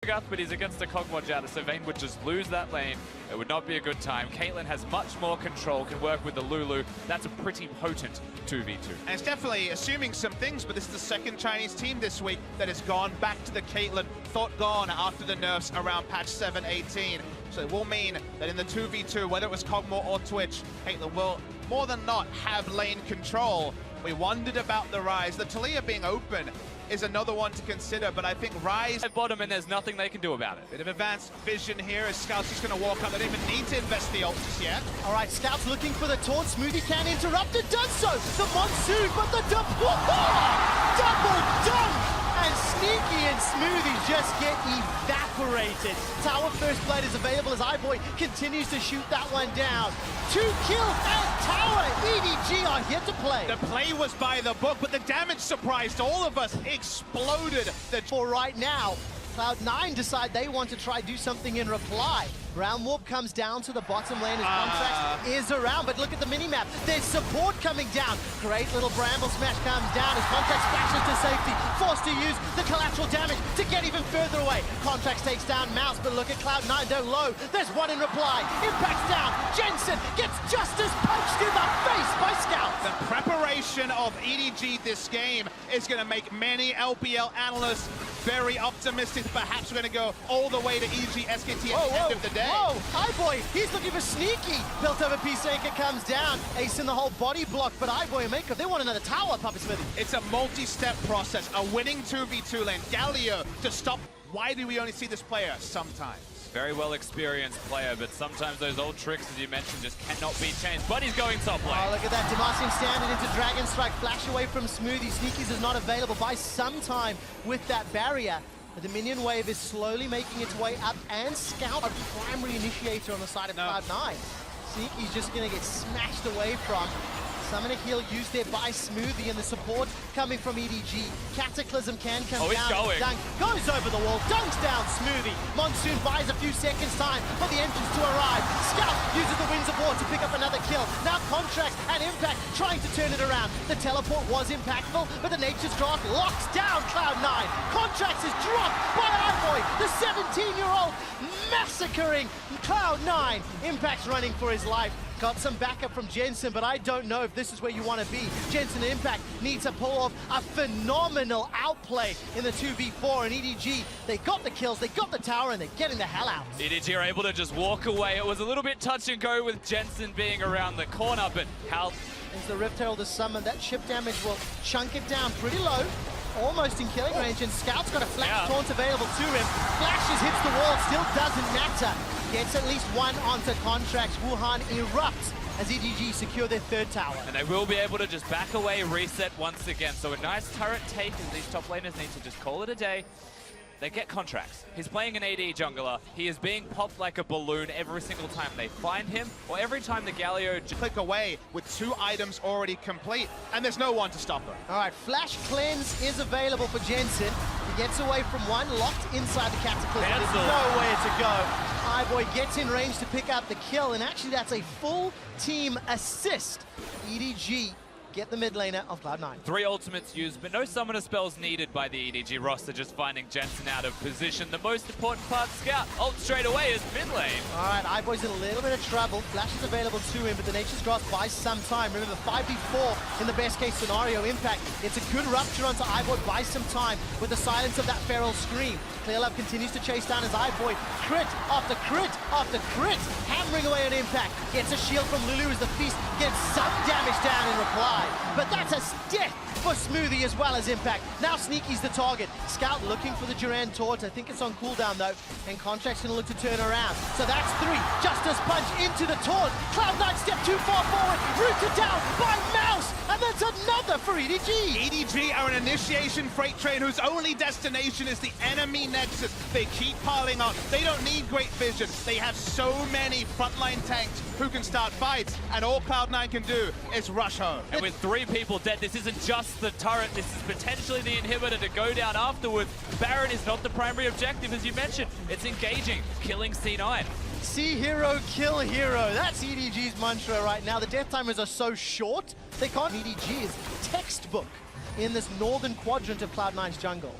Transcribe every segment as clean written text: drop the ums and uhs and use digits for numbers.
Cho'Gath, but he's against a Kog'Maw Jada, so Vayne would just lose that lane. It would not be a good time. Caitlyn has much more control, can work with the Lulu. That's a pretty potent 2v2. And it's definitely assuming some things, but this is the second Chinese team this week that has gone back to the Caitlyn thought gone after the nerfs around patch 7.18. So it will mean that in the 2v2, whether it was Kog'Maw or Twitch, Caitlyn will more than not have lane control. We wondered about the Ryze. The Taliyah being open is another one to consider, but I think Ryze At bottom, and there's nothing they can do about it. bit of advanced vision here as Scout's just going to walk up. They don't even need to invest the ult just yet. All right, Scout's looking for the taunt. Smoothie can interrupt it, does so. The Monsoon, but the double dunk! And Sneaky and Smoothie just get evaporated. Tower First Blood is available as iBoy continues to shoot that one down. 2 kills and Tower EDG are here to play. The play was by the book, but the damage surprised all of us. Exploded. For right now, Cloud9 decide they want to try do something in reply. Ground Warp comes down to the bottom lane as Contracts is around, but look at the minimap. There's support coming down. Great little Bramble Smash comes down as Contracts splashes to safety, forced to use the collateral damage to get even further away. Contracts takes down Mouse, but look at Cloud9, they're low. There's one in reply. Impact's down. Jensen gets Justice punched in the face by Scout. The preparation of EDG this game is going to make many LPL analysts very optimistic. Perhaps we're going to go all the way to EDG SKT at the end of the day. Whoa, iBoy, he's looking for Sneaky. Built over Peacemaker comes down. Ace in the whole body block, but iBoy and Mako, they want another tower, Puppet Smithy. It's a multi-step process, a winning 2v2 lane. Galio to stop. Why do we only see this player? Sometimes. Very well experienced player, but sometimes those old tricks, as you mentioned, just cannot be changed. But he's going top lane. Oh, look at that. Demacian standing into Dragon Strike. Flash away from Smoothie. Sneakies is not available by some time with that barrier. The minion wave is slowly making its way up, and Scout, a primary initiator on the side of Cloud9. Sneaky's just going to get smashed away from. Summon a heal used there by Smoothie, and the support coming from EDG. Cataclysm can come down. Going. Dunk goes over the wall, dunks down Smoothie. Monsoon buys a few seconds time for the entrance to arrive. Scout uses the Winds of War to pick up another kill. Now Contracts and Impact trying to turn it around. The teleport was impactful, but the Nature's Draft locks down Cloud9. Contracts is dropped by iBoy, the 17-year-old massacring Cloud9. Impact's running for his life. Got some backup from Jensen, but I don't know if this is where you want to be. Jensen and Impact need to pull off a phenomenal outplay in the 2v4, and EDG, they got the kills, they got the tower, and they're getting the hell out. EDG are able to just walk away. It was a little bit touch and go with Jensen being around the corner, but how... As the Rift Herald is summoned, that chip damage will chunk it down pretty low. Almost in killing range, and Scout's got a flash taunt available to him. Flashes, hits the wall, still doesn't matter. Gets at least one onto Contracts. Wuhan erupts as EDG secure their third tower. And they will be able to just back away, reset once again. So a nice turret take, as these top laners need to just call it a day. They get Contracts. He's playing an AD jungler. He is being popped like a balloon every single time they find him, or every time the Galio... Click away with 2 items already complete, and there's no one to stop her. All right, Flash Cleanse is available for Jensen. He gets away from one, locked inside the Cataclysm. There's nowhere to go. iBoy gets in range to pick up the kill, and actually that's a full team assist. EDG get the mid laner of Cloud9. 3 ultimates used, but no summoner spells needed by the EDG roster, just finding Jensen out of position. The most important part, Scout, ult straight away is mid lane. All right, iBoy's in a little bit of trouble. Flash is available to him, but the Nature's Grasp buys some time. Remember, 5v4 in the best case scenario. Impact, it's a good rupture onto iBoy, buys some time with the silence of that feral scream. Clearlove continues to chase down his iBoy. Crit after crit after crit, hammering away on Impact. Gets a shield from Lulu as the Feast gets some damage down in reply. But that's a death for Smoothie as well as Impact. Now Sneaky's the target. Scout looking for the Duran Taunt. I think it's on cooldown though. And Contract's gonna look to turn around. So that's 3. Justice Punch into the taunt. Cloud9 step too far forward. Rooted down by Mouse. And that's another for EDG. EDG are an initiation freight train whose only destination is the enemy nexus. They keep piling up. They don't need great vision. They have so many frontline tanks who can start fights, and all Cloud9 can do is rush home. And with 3 people dead, this isn't just the turret, this is potentially the inhibitor to go down afterwards. Baron is not the primary objective, as you mentioned. It's engaging, killing C9. See hero, kill hero. That's EDG's mantra right now. The death timers are so short, they can't. EDG is textbook in this northern quadrant of Cloud9's jungle.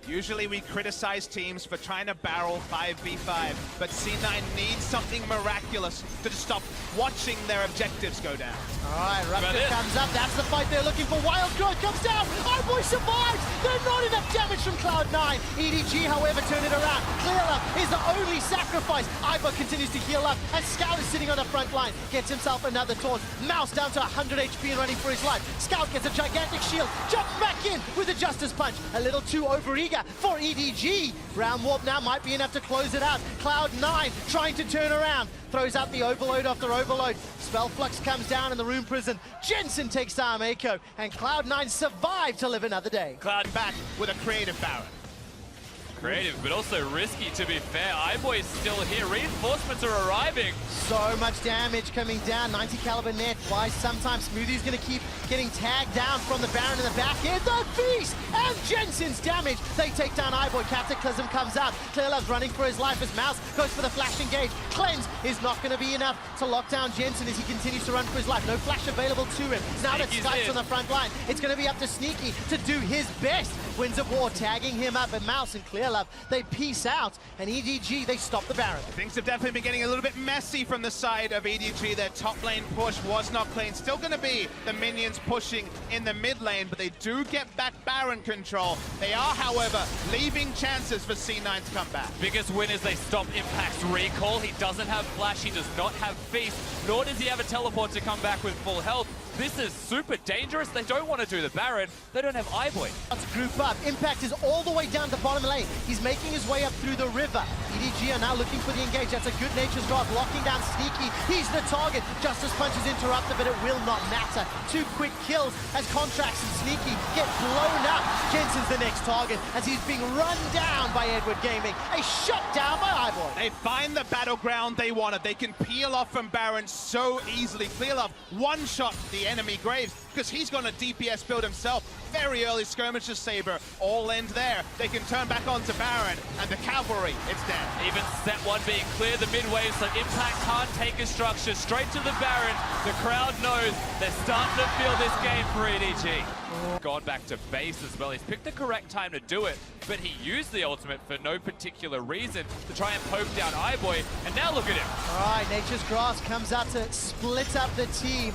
Usually we criticize teams for trying to barrel 5v5, but C9 needs something miraculous to stop watching their objectives go down. All right, Rupture comes up. That's the fight they're looking for. Wild Growth comes down. iBoy survives. There's not enough damage from Cloud9. EDG, however, turn it around. Clearlove is the only sacrifice. iBoy continues to heal up, and Scout is sitting on the front line. Gets himself another taunt. Mouse down to 100 HP and running for his life. Scout gets a gigantic shield. Jumps back in with a Justice Punch. A little too overeager for EDG. Ground Warp now might be enough to close it out. Cloud9 trying to turn around. Throws out the Overload after Overload. Spell Flux comes down in the Rune Prison. Jensen takes down Mako, and Cloud9 survive to live another day. Cloud back with a creative Baron. Creative, but also risky, to be fair. iBoy is still here. Reinforcements are arriving. So much damage coming down. 90 caliber net. Why sometimes Smoothie's going to keep getting tagged down from the Baron in the back end. The Feast and Jensen's damage. They take down iBoy. Cataclysm comes out. Clearlove's running for his life as Mouse goes for the flash engage. Cleanse is not going to be enough to lock down Jensen as he continues to run for his life. No flash available to him. Now that Skype's on the front line, it's going to be up to Sneaky to do his best. Winds of War tagging him up, and Mouse and Clearlove, they peace out, and EDG, they stop the Baron. Things have definitely been getting a little bit messy from the side of EDG. Their top lane push was not clean. Still going to be the minions pushing in the mid lane, but they do get back Baron control. They are, however, leaving chances for C9 to come back. Biggest win is they stop Impact's recall. He doesn't have flash, he does not have Feast, nor does he have a teleport to come back with full health. This is super dangerous. They don't want to do the Baron. They don't have iBoy. Let's group up. Impact is all the way down the bottom lane. He's making his way up through the river. EDG are now looking for the engage. That's a good nature's drop, locking down Sneaky. He's the target. Justice Punch is interrupted, but it will not matter. 2 quick kills as Contracts and Sneaky get blown up. Jensen's the next target as he's being run down by Edward Gaming. A shutdown by iBoy. They find the battleground they wanted. They can peel off from Baron so easily. Clearlove one-shot the enemy Graves because he's gonna DPS build himself. Very early skirmish to Saber. All end there. They can turn back onto Baron, and the cavalry, it's dead. Even set 1 being clear the mid wave, so Impact can't take a structure. Straight to the Baron. The crowd knows they're starting to feel this game for EDG. Gone back to base as well. He's picked the correct time to do it, but he used the ultimate for no particular reason to try and poke down iBoy, and now look at him. All right, Nature's Grass comes out to split up the team.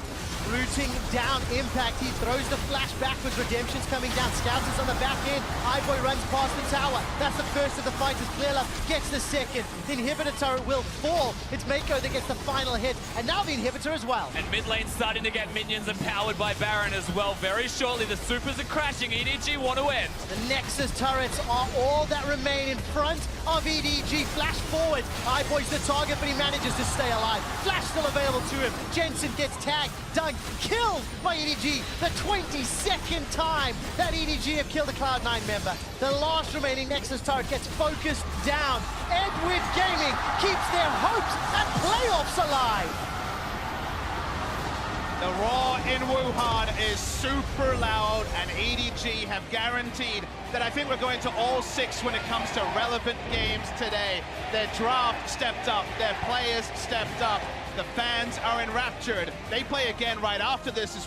Rooting down Impact. He throws the flash backwards. Redemption's coming down. Scouts is on the back end. iBoy runs past the tower. That's the first of the fights as Clearlove gets the second. The inhibitor turret will fall. It's Mako that gets the final hit, and now the inhibitor as well. And mid lane starting to get minions empowered by Baron as well. Very shortly, the supers are crashing. EDG want to end. The Nexus turrets are all that remain in front of EDG. Flash forward. iBoy's the target, but he manages to stay alive. Flash still available to him. Jensen gets tagged. Done. Killed by EDG. The 22nd time that EDG have killed a Cloud9 member. The last remaining Nexus turret gets focused down. Edward Gaming keeps their hopes and playoffs alive. The Raw in Wuhan is super loud, and EDG have guaranteed that I think we're going to all 6 when it comes to relevant games today. Their draft stepped up, their players stepped up, the fans are enraptured. They play again right after this.